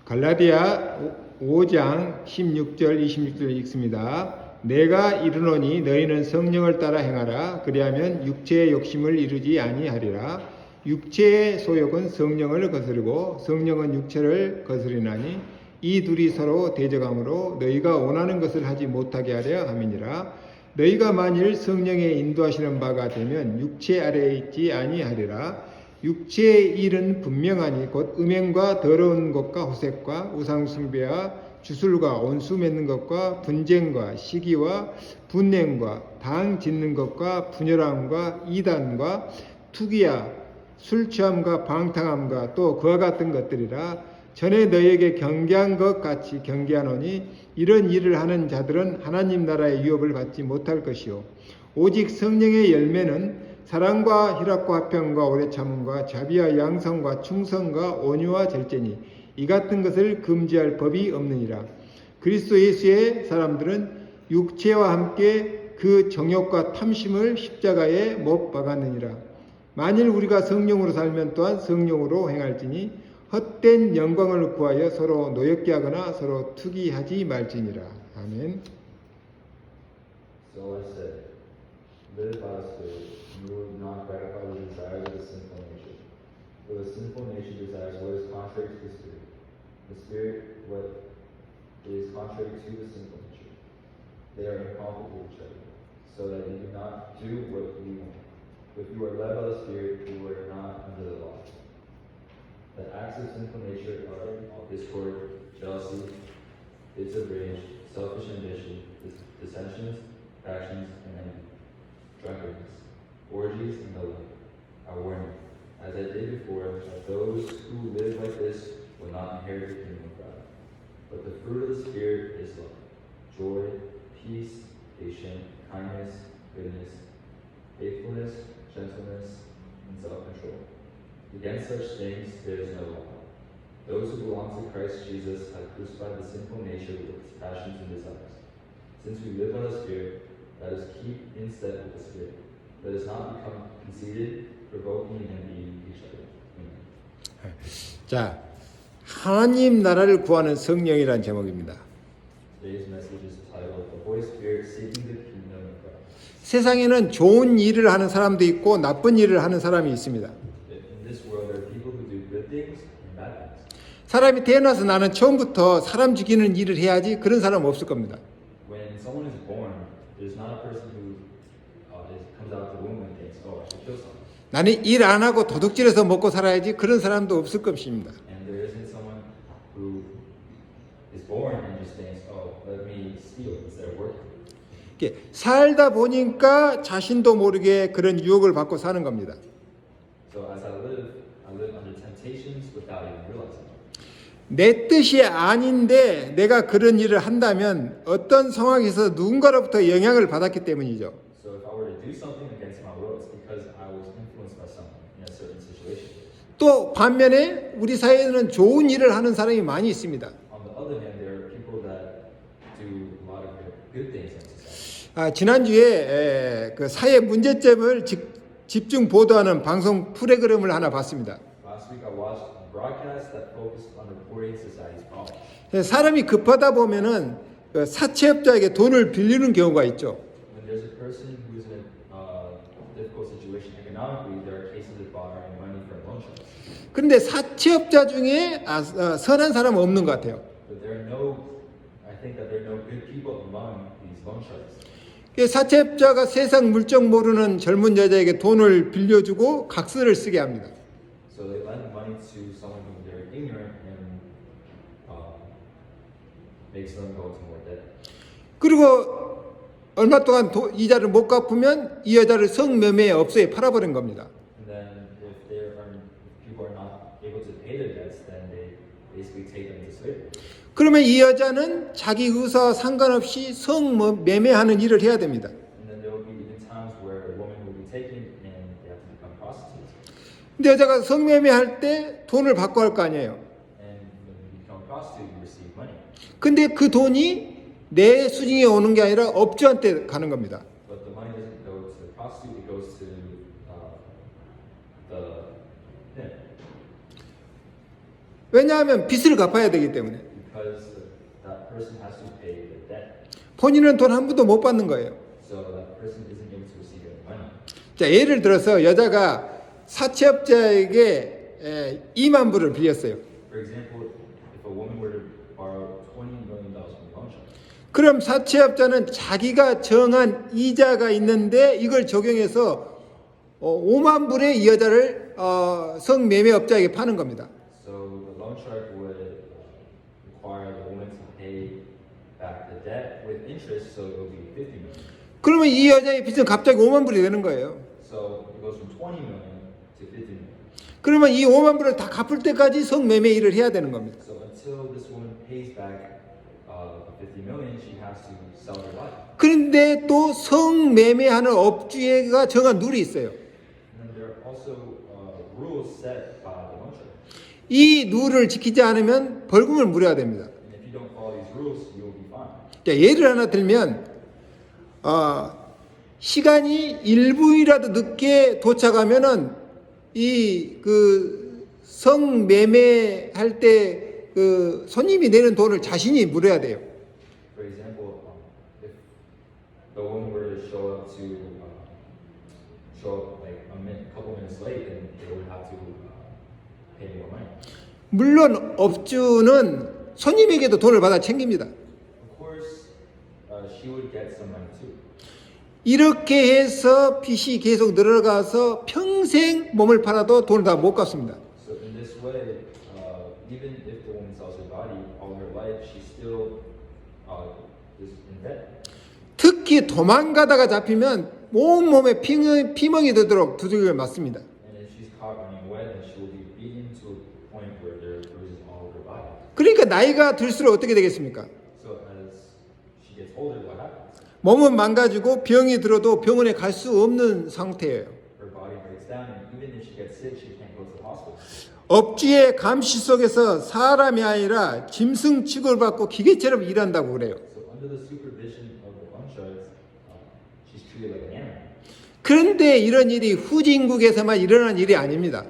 갈라디아 5장 16절 26절 읽습니다. 내가 이르노니 너희는 성령을 따라 행하라. 그리하면 육체의 욕심을 이루지 아니하리라. 육체의 소욕은 성령을 거스르고 성령은 육체를 거스리나니 이 둘이 서로 대적함으로 너희가 원하는 것을 하지 못하게 하려 함이니라. 너희가 만일 성령의 인도하시는 바가 되면 육체 아래에 있지 아니하리라. 육체의 일은 분명하니 곧 음행과 더러운 것과 호색과 우상숭배와 주술과 온수 맺는 것과 분쟁과 시기와 분냉과 당 짓는 것과 분열함과 이단과 투기야 술 취함과 방탕함과 또 그와 같은 것들이라. 전에 너희에게 경계한 것 같이 경계하노니 이런 일을 하는 자들은 하나님 나라의 유업을 받지 못할 것이요 오직 성령의 열매는 사랑과 희락과 화평과 오래 참음과 자비와 양성과 충성과 온유와 절제니 이 같은 것을 금지할 법이 없느니라. 그리스도 예수의 사람들은 육체와 함께 그 정욕과 탐심을 십자가에 못 박았느니라. 만일 우리가 성령으로 살면 또한 성령으로 행할지니 헛된 영광을 구하여 서로 노엽게 하거나 서로 투기하지 말지니라. 아멘. So I said, live by the Spirit, and you will not gratify the desires of the sinful nature. For the sinful nature desires what is contrary to the Spirit. The Spirit, what is contrary to the sinful nature. They are incompatible with each other, so that you do not do what you want. If you are led by the Spirit, you are not under the law. The acts of sinful nature are discord, jealousy, fits of rage, selfish ambition, dissensions, factions, and envy, drunkenness, orgies, and the like. I warn you, as I did before, that those who live like this will not inherit the kingdom of God. But the fruit of the Spirit is love, joy, peace, patience, kindness, goodness, faithfulness, gentleness, and self-control. Against such things there is no law. Those who belong to Christ Jesus have crucified the sinful nature with its passions and desires. Since we live by the Spirit, let us keep in step with the Spirit. Let us not become conceited, provoking, and envying each other. Amen. 자, 하나님 나라를 구하는 성령이라는 제목입니다. Today's message is titled "The Holy Spirit Seeking the Kingdom of God." 세상에는 좋은 일을 하는 사람도 있고 나쁜 일을 하는 사람이 있습니다. In this world, there are people who do good things and bad things. 사람이 태어나서 나는 처음부터 사람 죽이는 일을 해야지 그런 사람 없을 겁니다. When someone is born, there's not a person who comes out of the womb and thinks, "Oh, I should kill someone." 나는 일 안 하고 도둑질해서 먹고 살아야지 그런 사람도 없을 것입니다. And there isn't someone who is born and just thinks, "Oh, let me steal instead of working." 이렇게 살다 보니까 자신도 모르게 그런 유혹을 받고 사는 겁니다. So as I live under temptations without even realizing it. 내 뜻이 아닌데 내가 그런 일을 한다면 어떤 상황에서 누군가로부터 영향을 받았기 때문이죠. So if I were to do something against my will, it's because I was influenced by someone in a certain situation. 또 반면에 우리 사회에는 좋은 일을 하는 사람이 많이 있습니다. On the other hand, there are people that do a lot of good things in society. 지난주에 그 사회 문제점을 집중 보도하는 방송 프로그램을 하나 봤습니다. Last week I watched a broadcast that focused on reporting society's problems. 사람이 급하다 보면은 그 사채업자에게 돈을 빌리는 경우가 있죠. When there's a person who's in a difficult situation economically, there are cases of borrowing money from loan sharks. 그런데 사채업자 중에 선한 사람은 없는 것 같아요. But I think that there are no good people among these loan sharks. 사채업자가 세상 물정 모르는 젊은 여자에게 돈을 빌려주고 각서를 쓰게 합니다. So they lend money to someone who's very ignorant and makes them go into more debt. 그리고 얼마 동안 이자를 못 갚으면 이 여자를 성매매에 업소에 팔아버린 겁니다. And then if people are not able to pay their debts, then they basically take them into slavery. 그러면 이 여자는 자기 의사와 상관없이 성매매하는 일을 해야 됩니다. And then there will be even times where a woman will be taken and they have to become prostitutes. 근데 여자가 성매매할 때 돈을 받고 할 거 아니에요. And when you become a prostitute, you receive money. 근데 그 돈이 내 수중에 오는 게 아니라 업주한테 가는 겁니다. But the money doesn't go to the prostitute; it goes to the 왜냐하면 빚을 갚아야 되기 때문에. because that person has to pay the debt. 본인은 돈 한 푼도 못 받는 거예요. So that person isn't able to receive any money. 자, 예를 들어서 여자가 사채업자에게 2만 불을 빌렸어요. For example, if a woman were to borrow $20 million from a loan shark, 그럼 사채업자는 자기가 정한 이자가 있는데 이걸 적용해서 5만 불의 이 여자를 성매매업자에게 파는 겁니다. so the loan shark would require the woman to pay back the debt with interest, so it would be $50 million. 그러면 이 여자의 빚은 갑자기 5만 불이 되는 거예요. So it goes from $20 million to $50 million. 그러면 이 5만 불을 다 갚을 때까지 성매매 일을 해야 되는 겁니다. So until this woman pays back $50 million, she has to sell her body. 그런데 또 성매매하는 업주가 정한 룰이 있어요. And then there are also rules set by the loan shark. 이 룰을 지키지 않으면 벌금을 물어야 됩니다. And if you don't follow these rules, you will be fined. 자, 예를 하나 들면 시간이 1분이라도 늦게 도착하면은 이 그 성매매할 때 그 손님이 내는 돈을 자신이 물어야 돼요. For example, if the woman were to show up like a couple minutes late, then they would have to pay more money. 물론 업주는 손님에게도 돈을 받아 챙깁니다. Of course, she would get some money too. 이렇게 해서 빚이 계속 늘어가서 평생 몸을 팔아도 돈을 다 못 갚습니다. So in this way, even if the woman sells her body all her life, she still is in debt. 특히 도망가다가 잡히면 온몸에 피멍이 되도록 두들겨 맞습니다. And if she's caught running away, then she will be beaten to a point where there are bruises all over her body. 그러니까 나이가 들수록 어떻게 되겠습니까? So as she gets older, what happens? 몸은 망가지고 병이 들어도 병원에 갈 수 없는 상태예요. Her body breaks down, and even if she gets sick, she can't go to the hospital. 업주의 감시 속에서 사람이 아니라 짐승 취급을 받고 기계처럼 일한다고 그래요. So under the supervision of the loan sharks, she's treated like an animal. 그런데 이런 일이 후진국에서만 일어난 일이 아닙니다.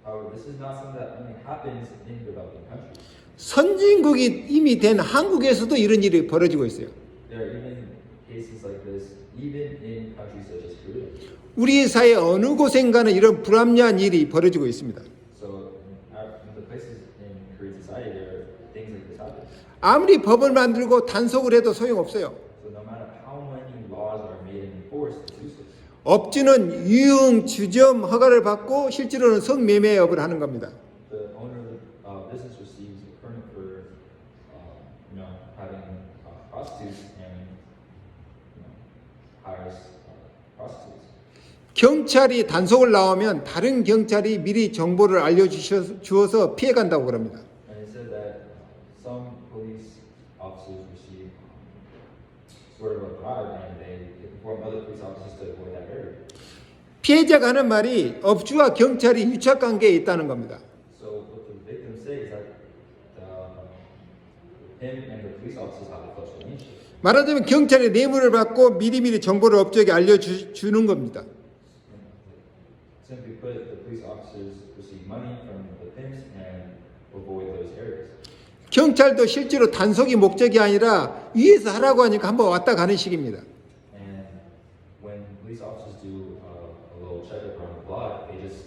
However, this is not something that only happens in developing countries. 선진국이 이미 된 한국에서도 이런 일이 벌어지고 있어요. There are even cases like this, even in countries such as Korea. 우리 사회 어느 곳인가는 이런 불합리한 일이 벌어지고 있습니다. So in the places in Korean society, there are things like this happen. 아무리 법을 만들고 단속을 해도 소용없어요. So no matter how many laws are made and enforced, it's useless. 업주는 유흥 주점 허가를 받고 실제로는 성매매업을 하는 겁니다. The owner of business receives a permit for, having prostitutes and hires prostitutes. 경찰이 단속을 나오면 다른 경찰이 미리 정보를 알려주어서 피해간다고 그럽니다. And it said that some police officers receive sort of a bribe, and they inform other police officers to avoid that area. 피해자가 하는 말이 업주와 경찰이 유착관계에 있다는 겁니다. So what the victims say is that him and the police officers have a close relationship. 말하자면 경찰이 뇌물을 받고 미리미리 정보를 업주에게 알려주는 겁니다. Simply put, the police officers receive money from the pimps and avoid those areas. 경찰도 실제로 단속이 목적이 아니라 위에서 하라고 하니까 한번 왔다 가는 식입니다. And when police officers do a little checkup around the block, they just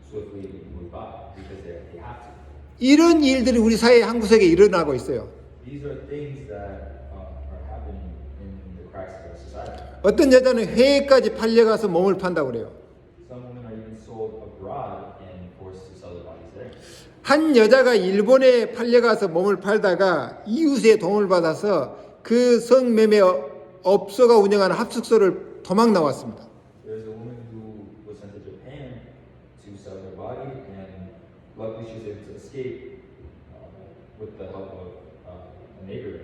swiftly move by because they have to. 이런 일들이 우리 사회 한 구석에 일어나고 있어요. These are things that are happening in the cracks of our society. 어떤 여자는 해외까지 팔려가서 몸을 판다고 그래요. Some women are even sold abroad and forced to sell their bodies there. 한 여자가 일본에 팔려가서 몸을 팔다가 이웃의 도움을 받아서 그 성매매 업소가 운영하는 합숙소를 도망 나왔습니다. There's a woman who was sent to Japan to sell her body, and luckily she was able to escape with the help of a neighbor.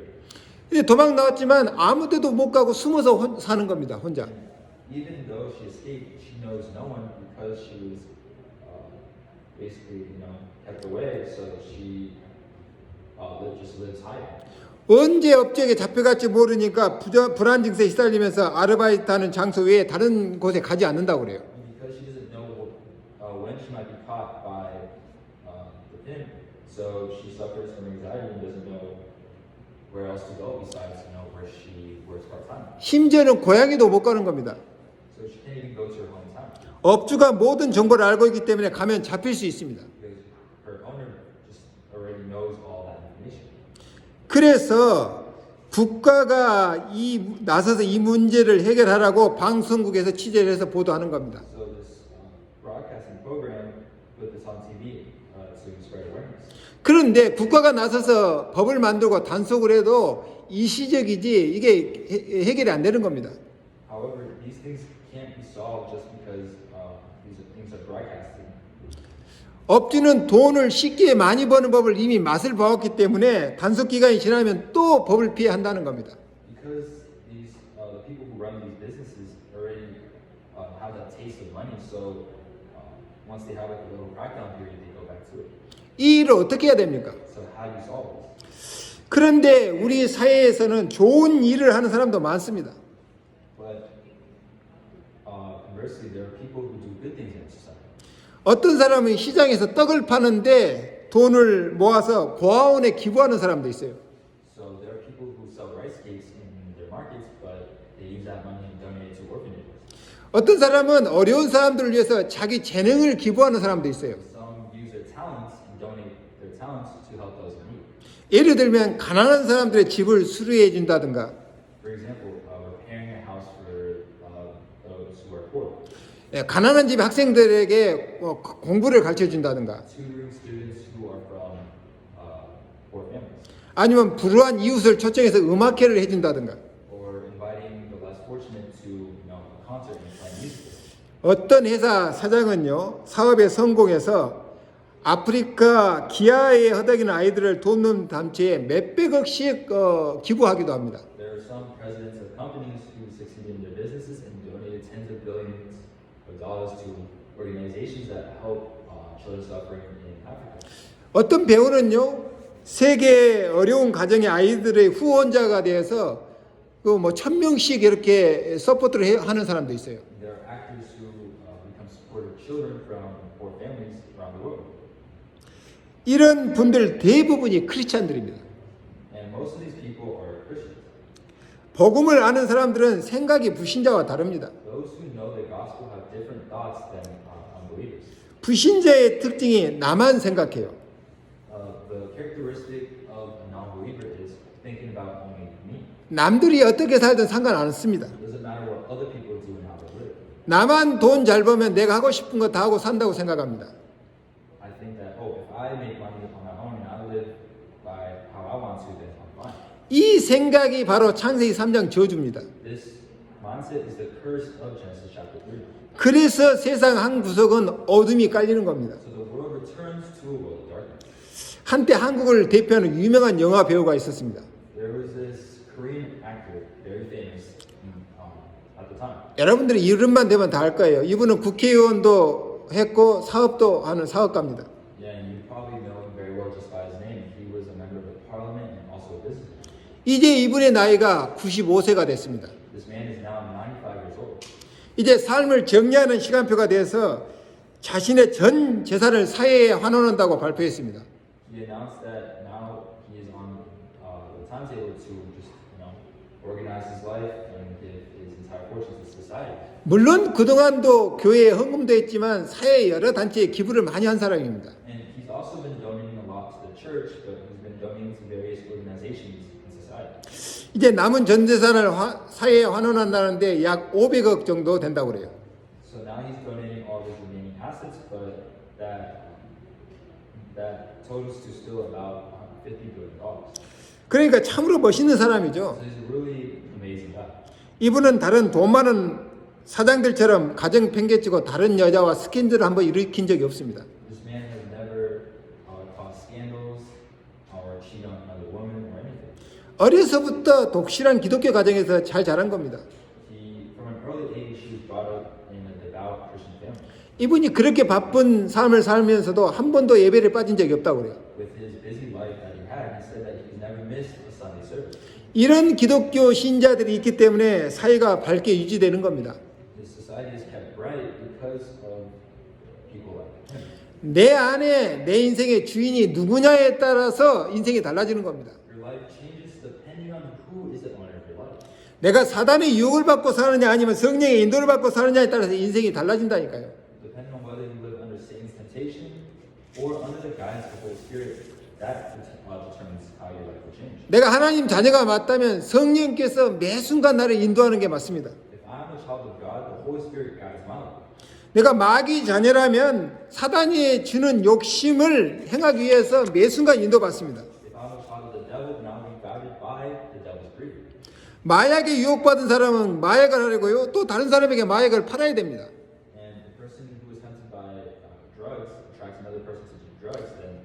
근데 도망 나왔지만 아무 데도 못 가고 숨어서 사는 겁니다. 혼자. Even though she escaped, she knows no one because she was basically, kept away. So she just lives hiding. 언제 업적에 잡혀갈지 모르니까 불안 증세에 시달리면서 아르바이트하는 장소 외에 다른 곳에 가지 않는다고 그래요. And because she doesn't know when she might be caught by the pimp, So she suffers from anxiety and doesn't know where else to go besides, where she works part-time. 심지어는 고향에도 못 가는 겁니다. So she can't even go to her hometown 업주가 모든 정보를 알고 있기 때문에 가면 잡힐 수 있습니다. because her owner just already knows all that information. 그래서 국가가 나서서 이 문제를 해결하라고 방송국에서 취재를 해서 보도하는 겁니다. So this broadcasting program put this on TV to spread awareness. 그런데 국가가 나서서 법을 만들고 단속을 해도 일시적이지 이게 해결이 안 되는 겁니다. However, these things can't be solved just because these things are broadcasting. 업주는 돈을 쉽게 많이 버는 법을 이미 맛을 봐왔기 때문에 단속 기간이 지나면 또 법을 피해 한다는 겁니다. Because these the people who run these businesses already have that taste of money, so once they have like a little crackdown period, they go back to it. 이 일을 어떻게 해야 됩니까? So how do you solve this? 그런데 우리 사회에서는 좋은 일을 하는 사람도 많습니다. But conversely, there are people who do good things in society. 어떤 사람은 시장에서 떡을 파는데 돈을 모아서 고아원에 기부하는 사람도 있어요. So there are people who sell rice cakes in their markets, but they use that money and donate it to orphanages. 어떤 사람은 어려운 사람들을 위해서 자기 재능을 기부하는 사람도 있어요. Some use their talents and donate their talents to help those in need. 예를 들면 가난한 사람들의 집을 수리해 준다든가 For example, repairing a house for those who are poor, 가난한 집 학생들에게 공부를 가르쳐 준다든가 tutoring students who are from poor families, 아니면 불우한 이웃을 초청해서 음악회를 해준다든가 or inviting the less fortunate to a concert and play music. 어떤 회사 사장은요 사업에 성공해서 아프리카 기아에 허덕이는 아이들을 돕는 단체에 몇백억씩 기부하기도 합니다. There are some presidents of companies who succeeded in their businesses and donated tens of billions of dollars to organizations that help children suffering in Africa. 어떤 배우는요 세계 어려운 가정의 아이들의 후원자가 돼서 그 뭐 1,000명씩 이렇게 서포트를 하는 사람도 있어요. There are actors who become supportive children from poor families around the world. 이런 분들 대부분이 크리스찬들입니다. And most of these people are Christians. 복음을 아는 사람들은 생각이 불신자와 다릅니다. Those who know the gospel have different thoughts than unbelievers. 불신자의 특징이 나만 생각해요. The characteristic of a non-believer is thinking about only me. 남들이 어떻게 살든 상관 안 씁니다. It doesn't matter what other people do and how they live. 나만 돈 잘 벌면 내가 하고 싶은 거 다 하고 산다고 생각합니다. I think that, if I make money on my own and I live by how I want to, then I'm fine. 이 생각이 바로 창세기 3장 저주입니다. This mindset is the curse of Genesis chapter 3. 그래서 세상 한 구석은 어둠이 깔리는 겁니다. So the world returns to a world of darkness. 한때 한국을 대표하는 유명한 영화 배우가 있었습니다. There was this Korean actor, very famous at the time. 여러분들이 이름만 대면 다 알 거예요. 이분은 국회의원도 했고 사업도 하는 사업가입니다. Yeah, and you probably know him very well just by his name. He was a member of the parliament and also a businessman. 이제 이분의 나이가 95세가 됐습니다. This man is now 95 years old. 이제 삶을 정리하는 시간표가 돼서 자신의 전 재산을 사회에 환원한다고 발표했습니다. He announced that now he is on the timetable to just, organize his life and give his entire fortune to society. 물론 그동안도 교회에 헌금도 했지만 사회 여러 단체에 기부를 많이 한 사람입니다. And he's also been donating a lot to the church, but he's been donating to various organizations in society. 이제 남은 전 재산을 사회에 환원한다는데 약 500억 정도 된다고 그래요. So now he's donating all his remaining assets, but that totals to still about $50 billion. 그러니까 참으로 멋있는 사람이죠. So he's a really amazing guy. 이분은 다른 돈 많은 사장들처럼 가정 팽개치고 다른 여자와 스캔들을 한번 일으킨 적이 없습니다. This man has never caused scandals or cheated on another woman or anything. 어려서부터 독실한 기독교 가정에서 잘 자란 겁니다. From an early age, he was brought up in a devout Christian family. 이분이 그렇게 바쁜 삶을 살면서도 한 번도 예배를 빠진 적이 없다고 그래요. With his busy life that he had, he said that he's never missed a Sunday service. 이런 기독교 신자들이 있기 때문에 사회가 밝게 유지되는 겁니다. His society is kept bright because of people like him. 내 안에 내 인생의 주인이 누구냐에 따라서 인생이 달라지는 겁니다. Your life changes depending on who is the owner of your life. 내가 사단의 유혹을 받고 사느냐 아니면 성령의 인도를 받고 사느냐에 따라서 인생이 달라진다니까요. Depending on whether you live under Satan's temptation or under the guidance of the Holy Spirit, that determines how your life will change. 내가 하나님 자녀가 맞다면 성령께서 매 순간 나를 인도하는 게 맞습니다. If I'm a child of God, the Holy Spirit guides my life. 내가 마귀 자녀라면 사단이 주는 욕심을 행하기 위해서 매 순간 인도받습니다. If I'm a child of the devil, then I'll be guided by the devil's greed. 마약에 유혹받은 사람은 마약을 하려고요. 또 다른 사람에게 마약을 팔아야 됩니다. And the person who is tempted by drugs attracts another person to do drugs, then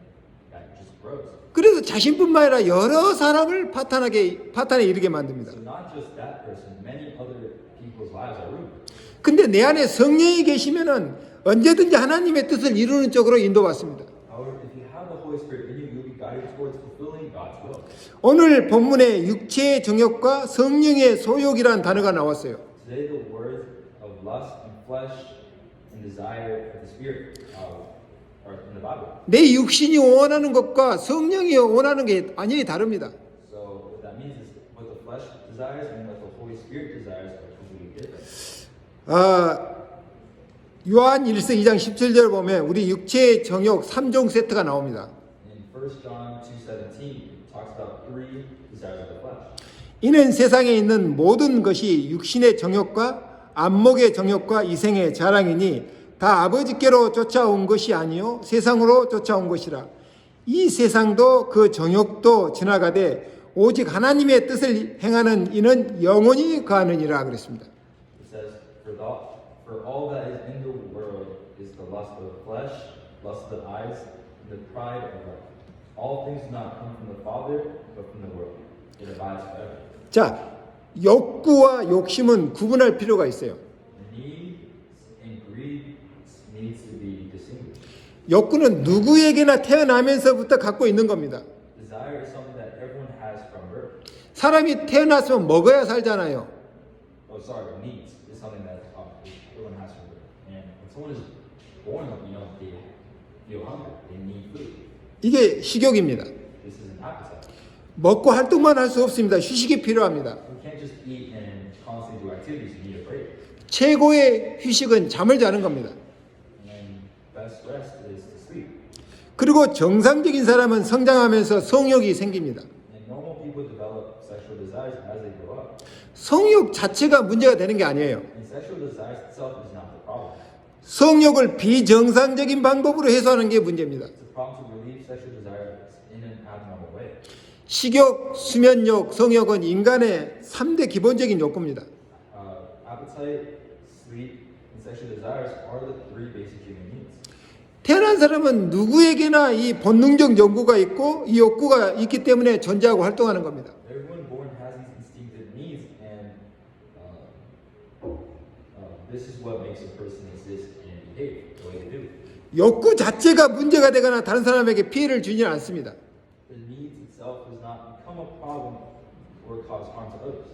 that just grows. 그래서 자신뿐만 아니라 여러 사람을 파탄에 이르게 만듭니다. So not just that person, many other people's lives are ruined. 근데 내 안에 성령이 계시면은 언제든지 하나님의 뜻을 이루는 쪽으로 인도받습니다. However, if you have the Holy Spirit in you, you'll be guided towards fulfilling God's will. 오늘 본문에 육체의 정욕과 성령의 소욕이라는 단어가 나왔어요. Today, the words of lust and flesh and desire of the Spirit are in the Bible. 내 육신이 원하는 것과 성령이 원하는 게 완전히 다릅니다. So what that means is what the flesh desires and what the Holy Spirit desires are completely different. 요한 1서 2장 17절 보면 우리 육체의 정욕 3종 세트가 나옵니다. In 1 John 2:17, it talks about three desires of the flesh. 이는 세상에 있는 모든 것이 육신의 정욕과 안목의 정욕과 이생의 자랑이니 다 아버지께로 쫓아온 것이 아니요 세상으로 쫓아온 것이라. 이 세상도 그 정욕도 지나가되 오직 하나님의 뜻을 행하는 이는 영원히 거하느니라 그랬습니다. It says, For all that is in the world is the lust of the flesh, lust of the eyes, and the pride of life. All things do not come from the Father, but from the world. It abides forever. 자, 욕구와 욕심은 구분할 필요가 있어요. Need and greed needs to be distinguished. 욕구는 누구에게나 태어나면서부터 갖고 있는 겁니다. Desire is something that everyone has from birth. 사람이 태어났으면 먹어야 살잖아요. Oh, sorry, needs is something that everyone has from birth. And when someone is born, they feel hungry. They need food. 이게 식욕입니다. This is an appetite. 먹고 활동만 할 수 없습니다. 휴식이 필요합니다. You can't just eat and constantly do activities. You need a break. 최고의 휴식은 잠을 자는 겁니다. And best rest is to sleep. 그리고 정상적인 사람은 성장하면서 성욕이 생깁니다. And normal people develop sexual desires as they grow up. 성욕 자체가 문제가 되는 게 아니에요. And sexual desires itself is not the problem. 성욕을 비정상적인 방법으로 해소하는 게 문제입니다. It's a problem to relieve sexual desires in an abnormal way. 식욕, 수면욕, 성욕은 인간의 3대 기본적인 욕구입니다. Appetite, sleep, and sexual desires are the three basic human needs. 태어난 사람은 누구에게나 이 본능적 욕구가 있고 이 욕구가 있기 때문에 존재하고 활동하는 겁니다. Everyone born has these instinctive needs, and this is what makes a person exist and behave the way they do. 욕구 자체가 문제가 되거나 다른 사람에게 피해를 주지는 않습니다. The needs itself does not become a problem or cause harm to others.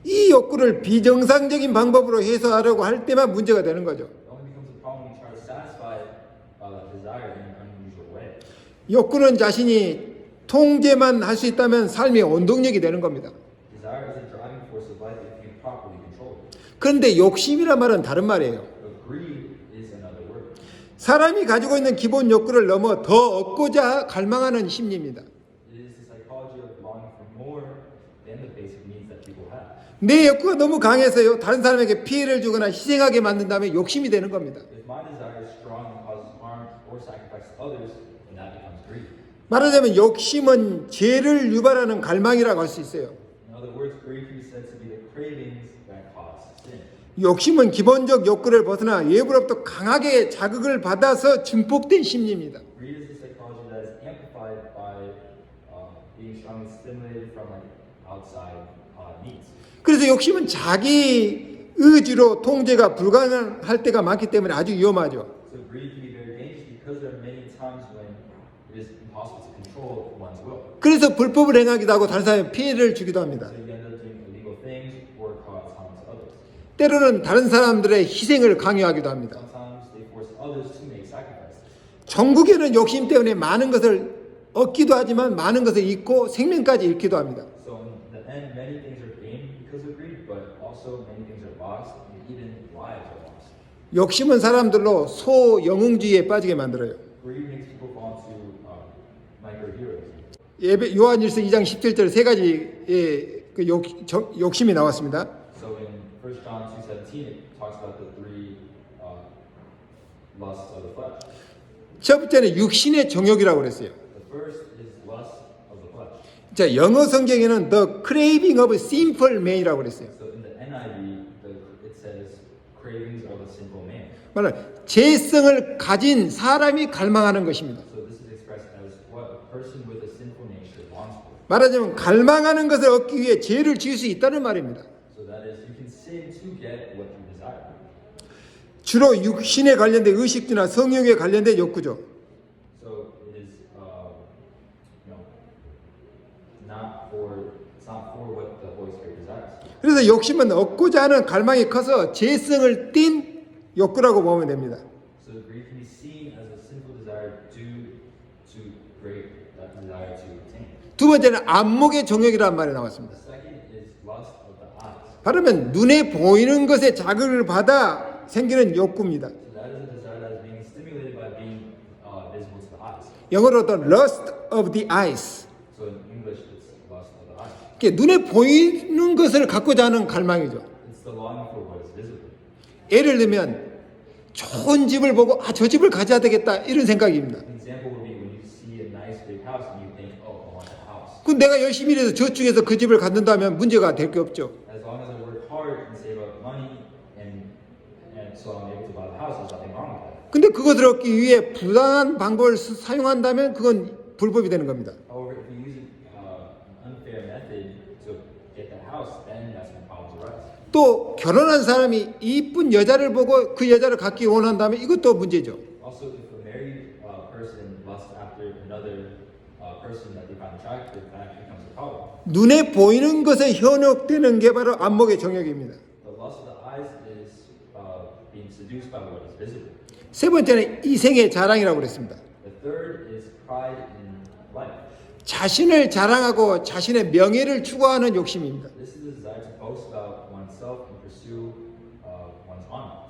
이 욕구를 비정상적인 방법으로 해소하려고 할 때만 문제가 되는 거죠. It only becomes a problem when you try to satisfy desire in an unusual way. 욕구는 자신이 통제만 할 수 있다면 삶의 원동력이 되는 겁니다. Desire is a driving force of life if you properly control it. 그런데 욕심이란 말은 다른 말이에요. But greed is another word. 사람이 가지고 있는 기본 욕구를 넘어 더 얻고자 갈망하는 심리입니다. It is the psychology of longing for more than the basic needs that people have. 내 욕구가 너무 강해서요. 다른 사람에게 피해를 주거나 희생하게 만든다면 욕심이 되는 겁니다. If my desire is strong and causes harm or sacrifice to others, then that becomes greed. 말하자면 욕심은 죄를 유발하는 갈망이라고 할 수 있어요. In other words, greed can be said to be the cravings that cause sin. 욕심은 기본적 욕구를 벗어나 외부로부터 강하게 자극을 받아서 증폭된 심리입니다. Greed is a psychology that is amplified by being strongly stimulated from outside needs. 그래서 욕심은 자기 의지로 통제가 불가능할 때가 많기 때문에 아주 위험하죠. So greed can be very dangerous because there are many times when it is impossible to control one's will. 그래서 불법을 행하기도 하고 다른 사람에 피해를 주기도 합니다. So you end up doing illegal things or cause harm to others. 때로는 다른 사람들의 희생을 강요하기도 합니다. Sometimes they force others to make sacrifices. 천국에는 욕심 때문에 많은 것을 얻기도 하지만 많은 것을 잃고 생명까지 잃기도 합니다. So in the end, many things are gained because of greed, but also many things are lost, and even lives are lost. 욕심은 사람들로 소영웅주의에 빠지게 만들어요. Greed makes people fall into micro-heroes. 예배 요한일서 2장 17절 세 가지의 그 욕심이 나왔습니다. So in 1 John 2:17, it talks about the three lusts of the flesh. 첫 번째는 육신의 정욕이라고 그랬어요. The first is lust of the flesh. 자, 영어 성경에는 the craving of sinful man이라고 그랬어요. So in the NIV, it says cravings of a sinful man. 말은 죄성을 가진 사람이 갈망하는 것입니다. So this is expressed as what a person with a sinful nature longs for. 말하자면 갈망하는 것을 얻기 위해 죄를 지을 수 있다는 말입니다. So that is, you can sin to get what you desire. 주로 육신에 관련된 의식주나 성욕에 관련된 욕구죠. So it is, it's not for what the Holy Spirit desires. 그래서 욕심은 얻고자 하는 갈망이 커서 죄성을 띤 욕구라고 보면 됩니다. So greed can be seen as a sinful desire due to great that desire to obtain. 두 번째는 안목의 정욕이라는 말이 나왔습니다. The second is lust of the eyes. 바르면 눈에 보이는 것에 자극을 받아 생기는 욕구입니다. So that is a desire that is being stimulated by being visible to the eyes. 영어로도 lust of the eyes. So in English, it's lust of the eyes. 이게 눈에 보이는 것을 갖고자 하는 갈망이죠. It's the longing for what is visible. 예를 들면 좋은 집을 보고 저 집을 가져야 되겠다 이런 생각입니다. An example would be when you see a nice big house and you think, oh, I want that house. 그 내가 열심히 일해서 저축해서 그 집을 갖는다면 문제가 될 게 없죠. As long as I work hard and save up money and so I'm able to buy the house, there's nothing wrong with that. 근데 그것을 얻기 위해 부당한 방법을 사용한다면 그건 불법이 되는 겁니다. However, if you use an unfair method to get that house, then that's when problems arise. 또 결혼한 사람이 이쁜 여자를 보고 그 여자를 갖기 원한다면 이것도 문제죠. Also, if a married person lusts after another person that they find attractive, that becomes a problem. 눈에 보이는 것에 현혹되는 게 바로 안목의 정욕입니다. The lust of the eyes is being seduced by what is visible. 세 번째는 이생의 자랑이라고 그랬습니다. The third is pride in life. 자신을 자랑하고 자신의 명예를 추구하는 욕심입니다. This is the desire to boast about oneself and pursue one's honor.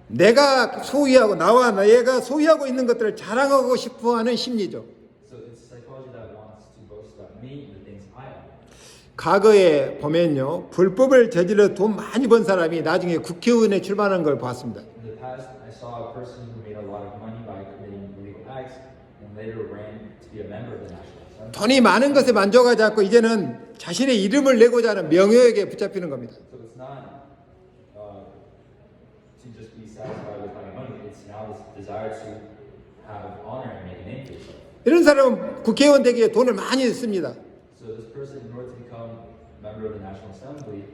내가 소유하고 나와 내가 소유하고 있는 것들을 자랑하고 싶어하는 심리죠. So it's psychology that wants to boast about me and the things I own. 과거에 보면요, 불법을 저질러 돈 많이 번 사람이 나중에 국회의원에 출마하는 걸 봤습니다. In the past, I saw a person who made a lot of money by committing illegal acts and later ran to be a member of the National Assembly. 돈이 많은 것에 만족하지 않고 이제는 자신의 이름을 내고자 하는 명예욕에 붙잡히는 겁니다. So it's not to just be satisfied with having money. It's now this desire to have honor and make a name for yourself. 이런 사람은 국회의원 되기 위해 돈을 많이 씁니다. So this person, in order to become a member of the National Assembly,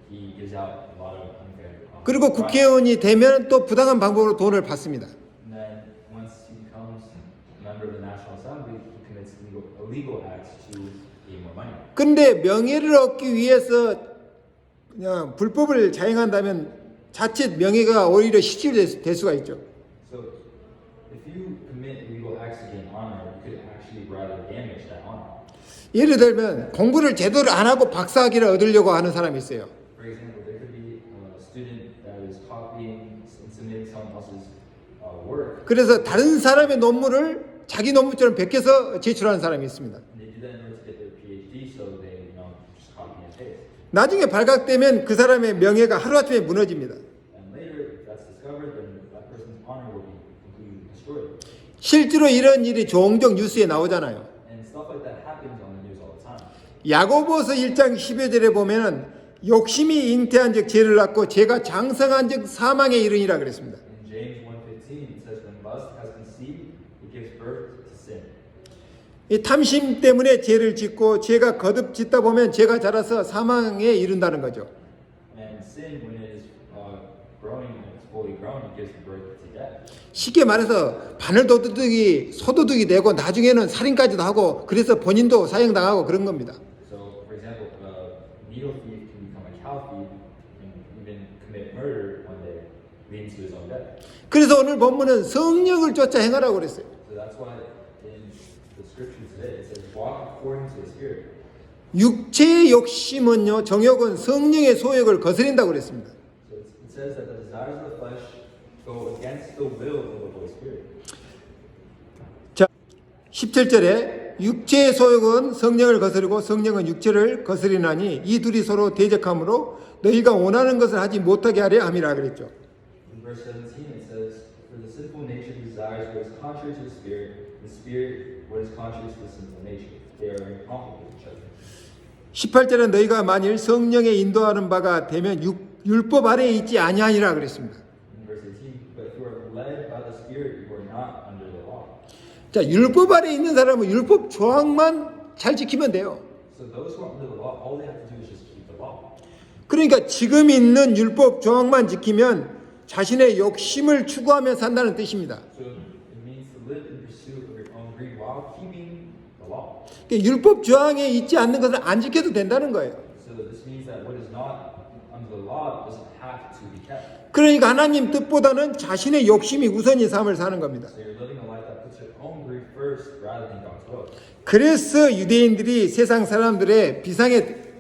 he gives out a lot of unfair. 그리고 국회의원이 되면 또 부당한 방법으로 돈을 받습니다. And then once he becomes a member of the National Assembly, he commits illegal acts to gain more money. 그런데 명예를 얻기 위해서 그냥 불법을 자행한다면 자칫 명예가 오히려 실추될 수가 있죠. So if you commit illegal acts to gain honor, you could actually rather damage that honor. 예를 들면 공부를 제대로 안 하고 박사학위를 얻으려고 하는 사람이 있어요. For example, there could be a student that is copying and submitting someone else's work. 그래서 다른 사람의 논문을 자기 논문처럼 베껴서 제출하는 사람이 있습니다. And they do that in order to get their PhD, so they just copy and paste. 나중에 발각되면 그 사람의 명예가 하루아침에 무너집니다. And later, if that's discovered, then that person's honor will be completely destroyed. 실제로 이런 일이 종종 뉴스에 나오잖아요. And stuff like that happens on the news all the time. 야고보서 1장 10여 절에 보면은 욕심이 잉태한 즉 죄를 낳고 죄가 장성한 즉 사망에 이르니라 그랬습니다. In James 1:15, it says, when lust has conceived, it gives birth to sin. 이 탐심 때문에 죄를 짓고 죄가 거듭 짓다 보면 죄가 자라서 사망에 이른다는 거죠. And sin, when it is growing and it's fully grown, it gives birth to death. 쉽게 말해서 바늘도둑이 소도둑이 되고 나중에는 살인까지도 하고 그래서 본인도 사형당하고 그런 겁니다. So, for example, a needle thief can become a cow thief and even commit murder one day, leading to his own death. 그래서 오늘 본문은 성령을 쫓아 행하라고 그랬어요. So that's why in the scripture today it says, walk according to the Spirit. 육체의 욕심은요, 정욕은 성령의 소욕을 거스린다고 그랬습니다. So it says that the desires of the flesh go against the will of the Holy Spirit. 자, 17절에 육체의 소욕은 성령을 거스르고 성령은 육체를 거스리나니 이 둘이 서로 대적하므로 너희가 원하는 것을 하지 못하게 하려 함이라 그랬죠. In verse 17 it says, for the sinful nature desires what is contrary to the Spirit what is contrary to the sinful nature. They are incompatible with each other. 18절에 너희가 만일 성령의 인도하는 바가 되면 율법 아래에 있지 아니하니라 그랬습니다. In verse 18, but if you are led by the Spirit, you are not under the law. 자, 율법 아래에 있는 사람은 율법 조항만 잘 지키면 돼요. So those who are under the law, all they have to do is just keep the law. 그러니까 지금 있는 율법 조항만 지키면 자신의 욕심을 추구하며 산다는 뜻입니다. So it means to live in pursuit of your own greed while keeping the law. 그러니까 율법 조항에 있지 않는 것을 안 지켜도 된다는 거예요. So this means that what is not under the law doesn't have to be kept. 그러니까 하나님 뜻보다는 자신의 욕심이 우선인 삶을 사는 겁니다. So you're living a life that puts your own greed first rather than God's will. 그래서 유대인들이 세상 사람들의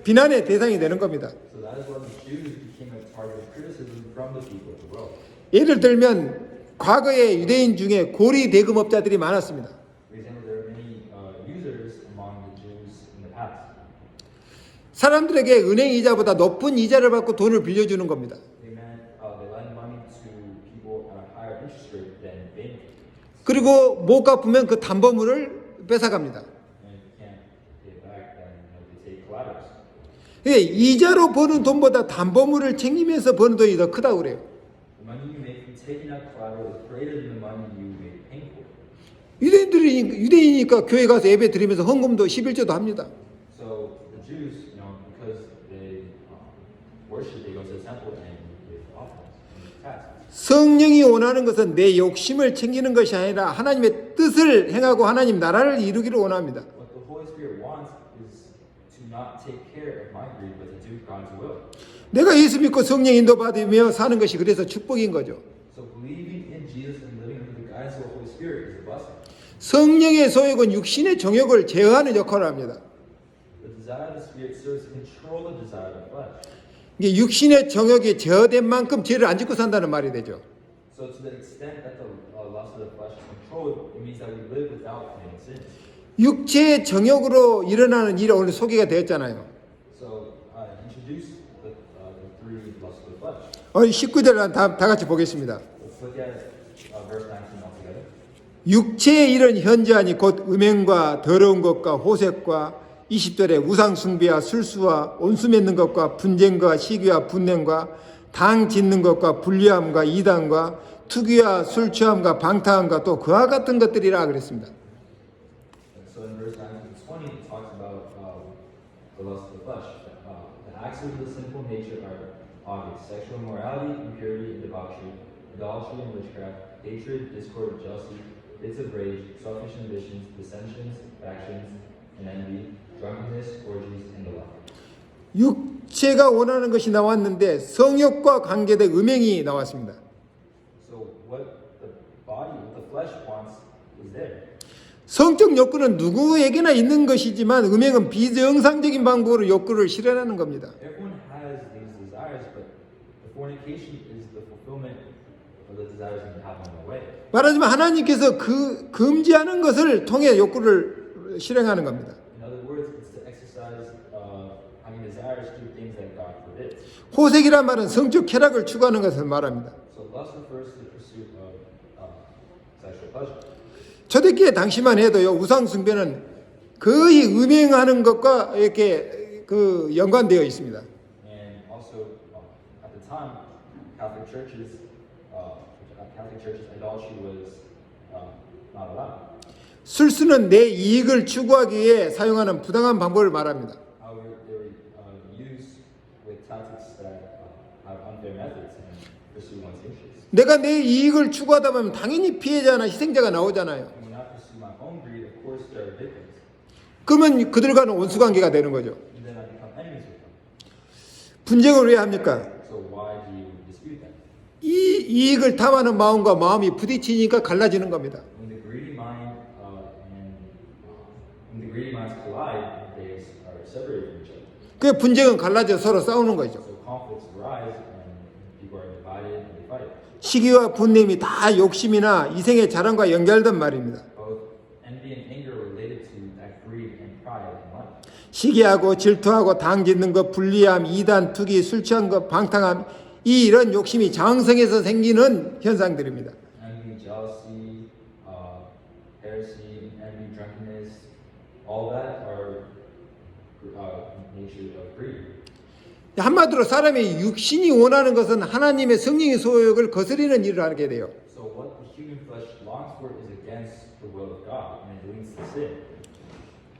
비난의 대상이 되는 겁니다. So that is why the Jews became a target of criticism from the people of the world. 예를 들면 과거에 유대인 중에 고리 대금업자들이 많았습니다. For example, there are many users among the Jews in the past. 사람들에게 은행 이자보다 높은 이자를 받고 돈을 빌려주는 겁니다. They lend money to people at a higher interest rate than bank. 그리고 못 갚으면 그 담보물을 뺏어갑니다. And if you can't pay it back, then they take collaterals. 이자로 버는 돈보다 담보물을 챙기면서 버는 돈이 더 크다고 그래요. The money you make from taking out collateral is greater than the money you make paying for. 유대인이니까 교회 가서 예배 드리면서 헌금도 11조도 합니다. So the Jews, because they worship, they go to the temple and give offerings and tithes. 성령이 원하는 것은 내 욕심을 챙기는 것이 아니라 하나님의 뜻을 행하고 하나님 나라를 이루기를 원합니다. What the Holy Spirit wants is to not take care of my greed, but to do God's will. 내가 예수 믿고 성령 인도받으며 사는 것이 그래서 축복인 거죠. So believing in Jesus and living under the guidance of the Holy Spirit is a blessing. 성령의 소욕은 육신의 정욕을 제어하는 역할을 합니다. The desire of the Spirit serves to control the desire of the flesh. 이게 육신의 정욕이 제어된 만큼 죄를 안 짓고 산다는 말이 되죠. So to the extent that the lust of the flesh is controlled, it means that we live without committing sin. 육체의 정욕으로 일어나는 일이 오늘 소개가 되었잖아요. So introduce the three lusts of the flesh. 19절 다 같이 보겠습니다. Let's look at verse 19 altogether. 육체의 일은 현저하니 곧 음행과 더러운 것과 호색과 20절에 우상 숭배와 술수와 온수 맺는 것과 분쟁과 시기와 분냉과 당 짓는 것과 불리함과 이단과 투기와 술 취함과 방탕함과 또 그와 같은 것들이라 그랬습니다. So in verse 19 to 20, it talks about the lust of the flesh. The acts of the sinful nature are obvious: sexual immorality, impurity, and debauchery, idolatry and witchcraft, hatred, discord, jealousy, fits of rage, selfish ambitions, dissensions, factions, and envy, drunkenness, orgies, and the like. 육체가 원하는 것이 나왔는데 성욕과 관계된 음행이 나왔습니다. So what the body, what the flesh wants is there. 성적 욕구는 누구에게나 있는 것이지만 음행은 비정상적인 방법으로 욕구를 실현하는 겁니다. Everyone has these desires, but the fornication is the fulfillment of the desires that you have on the way. 말하자면 하나님께서 그 금지하는 것을 통해 욕구를 실행하는 겁니다. In other words, it's to exercise having desires through things that God forbids. 호색이란 말은 성적 쾌락을 추구하는 것을 말합니다. So lust refers to the pursuit of sexual pleasure. 초대기에 당시만 해도요 우상 숭배는 거의 음행하는 것과 이렇게 그 연관되어 있습니다. And also at the time, Catholic churches idolatry was not allowed. 술수는 내 이익을 추구하기 위해 사용하는 부당한 방법을 말합니다. However, they were used with tactics that have unfair methods and pursue one's interests. 내가 내 이익을 추구하다 보면 당연히 피해자나 희생자가 나오잖아요. And when I pursue my own greed, of course there are victims. 그러면 그들과는 원수관계가 되는 거죠. And then I become enemies with them. 분쟁을 왜 합니까? So why do you dispute that? 이 이익을 탐하는 마음과 마음이 부딪히니까 갈라지는 겁니다. When the greedy mind when the greedy minds collide, they are separated from each other. 그 분쟁은 갈라져 서로 싸우는 거죠. So conflicts arise, and people are divided and they fight. 시기와 분냄이 다 욕심이나 이생의 자랑과 연결된 말입니다. Both envy and anger are related to that greed and pride in life. 시기하고 질투하고 당짓는 것, 불리함, 이단, 투기, 술 취한 것, 방탕함, 이런 욕심이 장성해서 생기는 현상들입니다. Envy, jealousy, heresy, envy, drunkenness, all that are nature of greed. 한마디로 사람의 육신이 원하는 것은 하나님의 성령의 소욕을 거스리는 일을 하게 돼요. So what the human flesh longs for is against the will of God, and it leads to sin.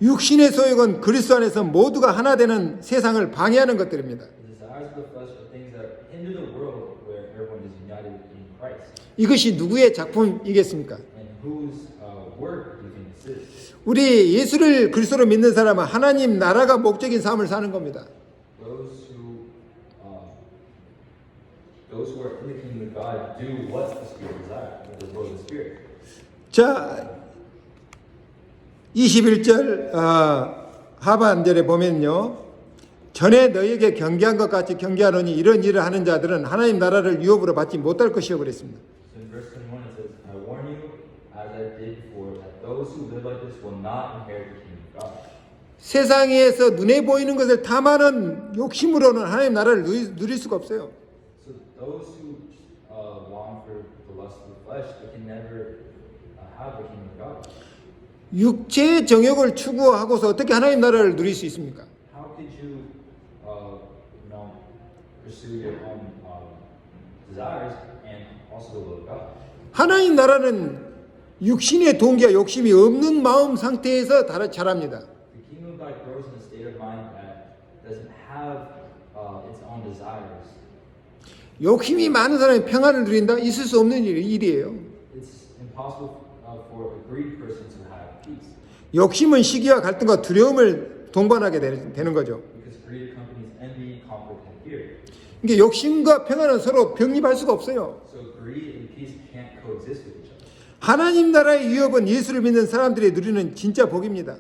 육신의 소욕은 그리스도 안에서 모두가 하나 되는 세상을 방해하는 것들입니다. The desires of the flesh are things that hinder the world where everyone is united in Christ. 이것이 누구의 작품이겠습니까? And whose work do you think this is? 우리 예수를 그리스도로 믿는 사람은 하나님 나라가 목적인 삶을 사는 겁니다. Those who are in the kingdom of God do what the Spirit desires, what the will of the Spirit. 자, 21절 하반절에 보면요. 전에 너에게 경계한 것 같이 경계하노니 이런 일을 하는 자들은 하나님 나라를 유업으로 받지 못할 것이요 그랬습니다. So in verse 21 it says, I warn you, as I did before, that those who live like this will not inherit the kingdom of God. 세상에서 눈에 보이는 것을 탐하는 욕심으로는 하나님 나라를 누릴 수가 없어요. So those who long for the lust of the flesh, they can never have the kingdom of God. 육체의 정욕을 추구하고서 어떻게 하나님 나라를 누릴 수 있습니까? How could you, pursue your own desires and also the will of God? 하나님 나라는 육신의 동기와 욕심이 없는 마음 상태에서 자랍니다. The kingdom of God grows in a state of mind that doesn't have its own desires. 욕심이 많은 사람이 평안을 누린다? 있을 수 없는 일이에요. It's impossible for a greedy person to have peace. 욕심은 시기와 갈등과 두려움을 동반하게 되는 거죠. Because greed accompanies envy, conflict, and fear. 이게 욕심과 평안은 서로 병립할 수가 없어요. So greed and peace can't coexist with each other. 하나님 나라의 유업은 예수를 믿는 사람들이 누리는 진짜 복입니다.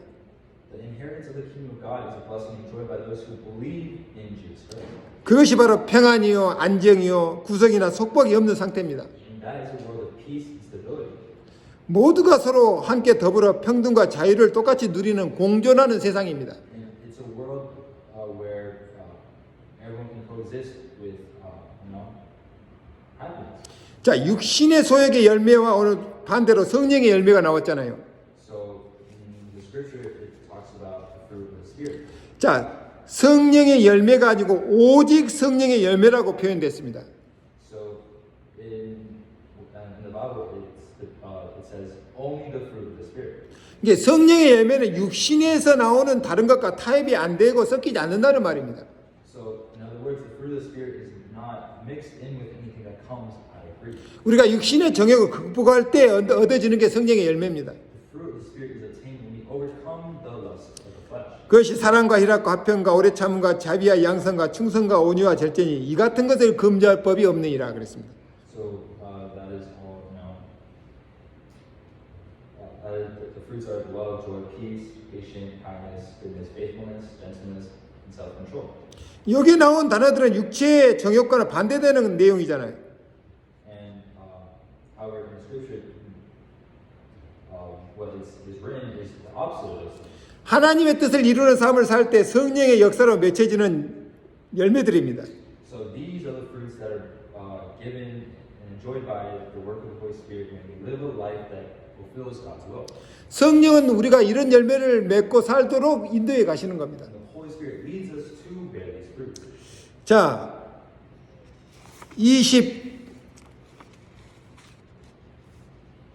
The inheritance of the kingdom of God is a blessing enjoyed by those who believe in Jesus Christ. 그것이 바로 평안이요, 안정이요, 구속이나 속박이 없는 상태입니다. And that is a world of peace and stability. 모두가 서로 함께 더불어 평등과 자유를 똑같이 누리는 공존하는 세상입니다. And it's a world where everyone can coexist with, happiness. 자, 육신의 소욕의 열매와 오늘 반대로 성령의 열매가 나왔잖아요. So in the scripture it talks about the fruit of the spirit. 자, 성령의 열매가 아니고 오직 성령의 열매라고 표현됐습니다. So in the Bible it says only the fruit of the spirit. 이게 성령의 열매는 육신에서 나오는 다른 것과 타협이 안 되고 섞이지 않는다는 말입니다. So in other words, the fruit of the spirit is not mixed in with anything that comes out of greed. 우리가 육신의 정욕을 극복할 때 얻어지는 게 성령의 열매입니다. The fruit of the spirit is attained when we overcome the lust of the flesh. 그것이 사랑과 희락과 화평과 오래 참음과 자비와 양성과 충성과 온유와 절제니 이 같은 것을 금지할 법이 없느니라 그랬습니다. So that is all, the fruits are love, joy, peace, patience, kindness, goodness, faithfulness, gentleness, and self-control. 여기 나온 단어들은 육체의 정욕과는 반대되는 내용이잖아요. And however, in Scripture, what is written is the opposite of those things. 하나님의 뜻을 이루는 삶을 살 때 성령의 역사로 맺혀지는 열매들입니다. So these are the fruits that are given and enjoyed by the work of the Holy Spirit when we live a life that fulfills God's will. 성령은 우리가 이런 열매를 맺고 살도록 인도해 가시는 겁니다. And the Holy Spirit leads us to bear these fruits. 자,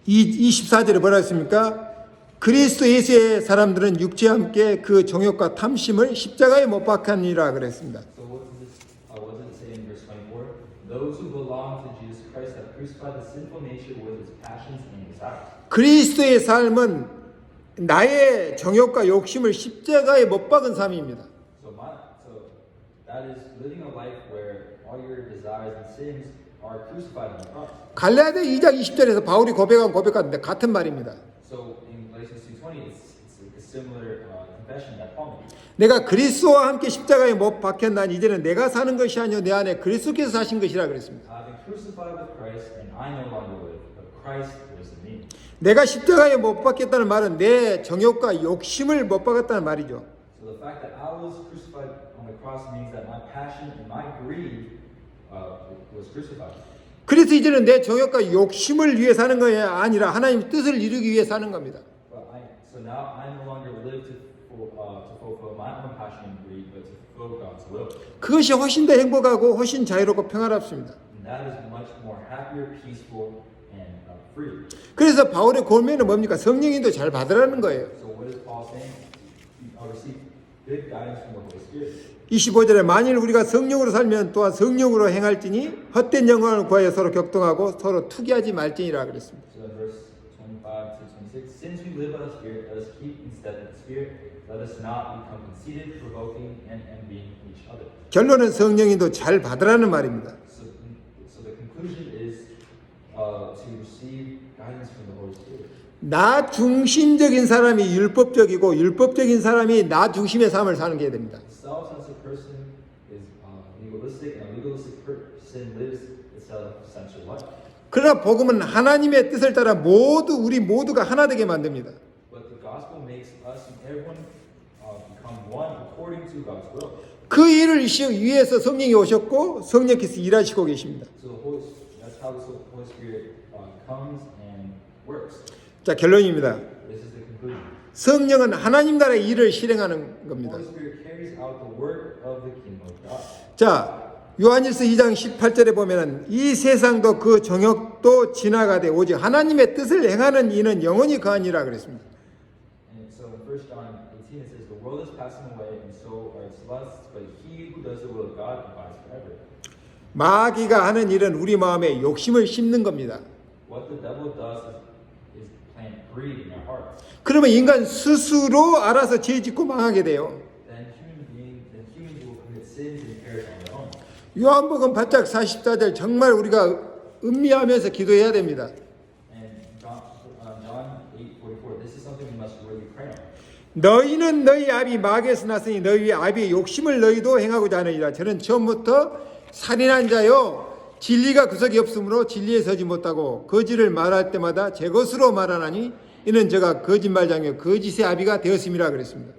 24절에 뭐라 했습니까? 그리스도 예수의 사람들은 육체와 함께 그 정욕과 탐심을 십자가에 못 박하니라 그랬습니다. So what does it say in verse 24? Those who belong to Jesus Christ have crucified the sinful nature with its passions and desires. 그리스도의 삶은 나의 정욕과 욕심을 십자가에 못 박은 삶입니다. So that is living a life where all your desires and sins are crucified on the cross. 갈라디아 2장 20절에서 바울이 고백하는데 같은 말입니다. So in Galatians 2:20, it's like a similar confession that Paul made. 내가 그리스도와 함께 십자가에 못 박혔나니 이제는 내가 사는 것이 아니요 내 안에 그리스도께서 사신 것이라 그랬습니다. I've been crucified with Christ, and I no longer live, but Christ lives in me. 내가 십자가에 못 박혔다는 말은 내 정욕과 욕심을 못 박았다는 말이죠. So the fact that I was crucified on the cross means that my passion and my greed was crucified. 그래서 이제는 내 정욕과 욕심을 위해 사는 것이 아니라 하나님 뜻을 이루기 위해 사는 겁니다. So now I no longer live to fulfill my own passion and greed, but to fulfill God's will. 그것이 훨씬 더 행복하고 훨씬 자유롭고 평화롭습니다. And that is much more happier, peaceful, and free. 그래서 바울의 권면은 뭡니까? 성령님도 잘 받으라는 거예요. So what is Paul saying? Receive good guidance from the Holy Spirit. 25절에 만일 우리가 성령으로 살면 또한 성령으로 행할지니 헛된 영광을 구하여 서로 격동하고 서로 투기하지 말지니라 그랬습니다. So in verse 25 to 26, since we live by the Spirit, let us keep in step with the Spirit. Let us not become conceited, provoking, and envying each other. 결론은 성령님도 잘 받으라는 말입니다. So the conclusion is to receive guidance from the Holy Spirit. 나 중심적인 사람이 율법적이고 율법적인 사람이 나 중심의 삶을 사는 게 됩니다. A self-centered person is legalistic, and a legalistic person lives a self-centered life. 그러나 복음은 하나님의 뜻을 따라 우리 모두가 하나 되게 만듭니다. But the gospel makes us and everyone become one according to God's will. 그 일을 위해서 성령이 오셨고 성령께서 일하시고 계십니다. So that's how the Holy Spirit comes and works. 자, 결론입니다. This is the conclusion. 성령은 하나님 나라의 일을 실행하는 겁니다. The Holy Spirit carries out the work of the kingdom of God. 자, 요한일서 2장 18절에 보면은 이 세상도 그 정욕도 지나가되 오직 하나님의 뜻을 행하는 이는 영원히 거하니라 그랬습니다. And so in 1 John 18 it says, the world is passing away and so are its lusts, but he who does the will of God abides forever. 마귀가 하는 일은 우리 마음에 욕심을 심는 겁니다. What the devil does is plant greed in our hearts. 그러면 인간 스스로 알아서 죄 짓고 망하게 돼요. Then humans will commit sins and perish on their own. 요한복음 8장 44절 정말 우리가 음미하면서 기도해야 됩니다. And John 8:44, this is something we must really pray on. 너희는 너희 아비 마귀에서 났으니 너희 아비의 욕심을 너희도 행하고자 하느니라. 저는 처음부터 살인한 자요 진리가 구석이 없으므로 진리에 서지 못하고 거짓을 말할 때마다 제 것으로 말하나니 이는 제가 거짓말장요 거짓의 아비가 되었음이라 그랬습니다.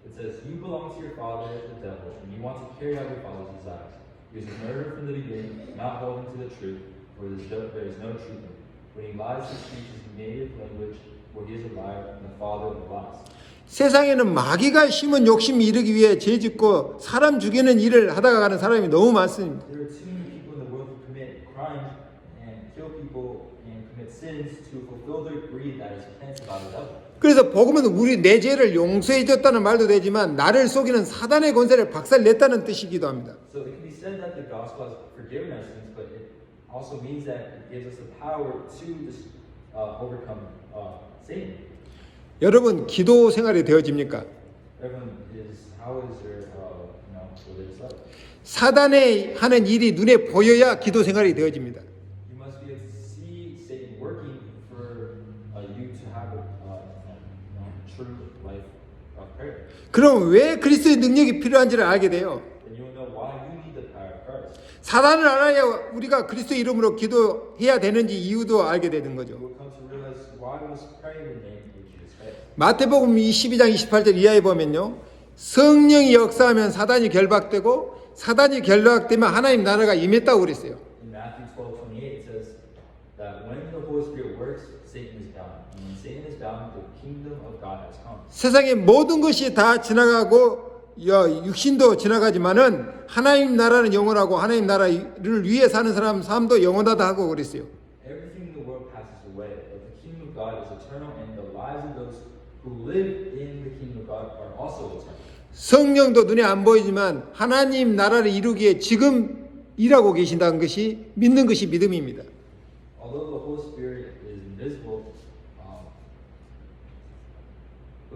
It says, you belong to your father, the devil, and you want to carry out your father's desires. He is a murderer from the beginning, not holding to the truth, for there is no truth in him. When he lies, he speaks his native language, for he is a liar and the father of lies. 세상에는 마귀가 심은 욕심 이루기 위해 죄 짓고 사람 죽이는 일을 하다가 가는 사람이 너무 많습니다. There are too many people in the world who commit crimes and kill people and commit sins to fulfill their greed that is planted by the devil. 그래서 복음은 우리 내 죄를 용서해 줬다는 말도 되지만 나를 속이는 사단의 권세를 박살냈다는 뜻이기도 합니다. So it can be said that the gospel has forgiven our sins, but it also means that it gives us the power to overcome Satan. 여러분 기도 생활이 되어집니까? Everyone is, how is their religious life? 사단의 하는 일이 눈에 보여야 기도 생활이 되어집니다. You must be able to see Satan working for you to have a true life of prayer. 그럼 왜 그리스도의 능력이 필요한지를 알게 돼요. Then you'll know why you need the power of Christ. 사단을 알아야 우리가 그리스도의 이름으로 기도해야 되는지 이유도 알게 되는 거죠. You'll come to realize why we must pray in the name of Jesus Christ. 마태복음 12장 28절 이하에 보면요. 성령이 역사하면 사단이 결박되고 사단이 결박되면 하나님 나라가 임했다고 그랬어요. In Matthew 12:28 it says that when the Holy Spirit works, Satan is bound. And when Satan is bound, the kingdom of God has come. 세상의 모든 것이 다 지나가고 육신도 지나가지만은 하나님 나라는 영원하고 하나님 나라를 위해 사는 사람 삶도 영원하다 하고 그랬어요. Everything in the world passes away, but the kingdom of God is eternal, and the lives of those who live in the kingdom of God are also eternal. 성령도 눈에 안 보이지만 하나님 나라를 이루기에 지금 일하고 계신다는 것이 믿는 것이 믿음입니다. Although the Holy Spirit is invisible,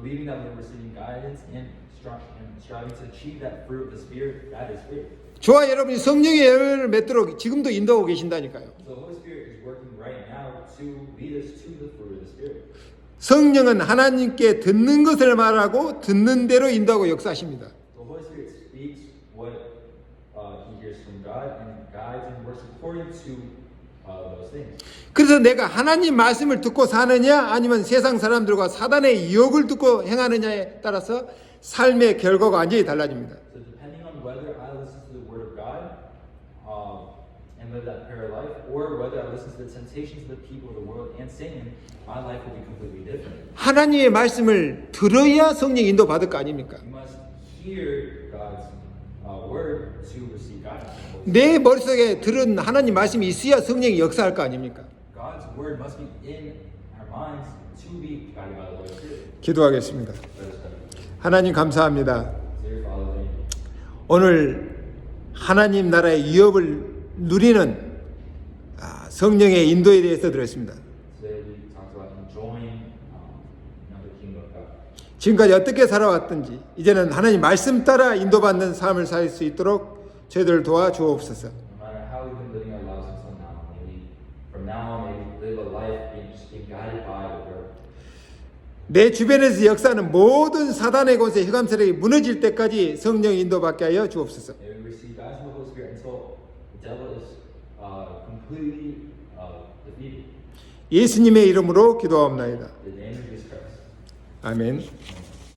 believing that we're receiving guidance and striving to achieve that fruit of the Spirit, that is faith. 저와 여러분이 성령의 열매를 맺도록 지금도 인도하고 계신다니까요. So the Holy Spirit is working right now to lead us to the fruit of the Spirit. 성령은 하나님께 듣는 것을 말하고 듣는 대로 인도하고 역사하십니다. The Holy Spirit speaks what He hears from God and guides and works according to those things. 그래서 내가 하나님 말씀을 듣고 사느냐 아니면 세상 사람들과 사단의 유혹을 듣고 행하느냐에 따라서 삶의 결과가 완전히 달라집니다. So depending on whether I listen to the Word of God and live that prayer life, or whether I listen to the temptations of the people of the world and Satan, my life will be completely different. 하나님의 말씀을 들어야 성령 인도 받을 거 아닙니까? You must hear God's word to receive guidance. 내 머릿속에 들은 하나님 말씀이 있어야 성령이 역사할 거 아닙니까? God's word must be in our minds to be guided by the Holy Spirit. 기도하겠습니다. Let us pray. 하나님 감사합니다. Dear Father, thank you. 오늘 하나님 나라의 위협을 누리는 성령의 인도에 대해서 들었습니다. Today we talked about enjoying the kingdom of God. 지금까지 어떻게 살아왔든지 이제는 하나님 말씀 따라 인도받는 삶을 살 수 있도록 저희들을 도와 주옵소서. No matter how we've been living our lives until now, may we, from now on, may we live a life being guided by the word. 내 주변에서 역사하는 모든 사단의 권세, 흑암 세력이 무너질 때까지 성령 인도받게 하여 주옵소서. May we receive guidance from the Holy Spirit until the devil is completely defeated. 예수님의 이름으로 기도하옵나이다. In the name of Jesus Christ. 아멘.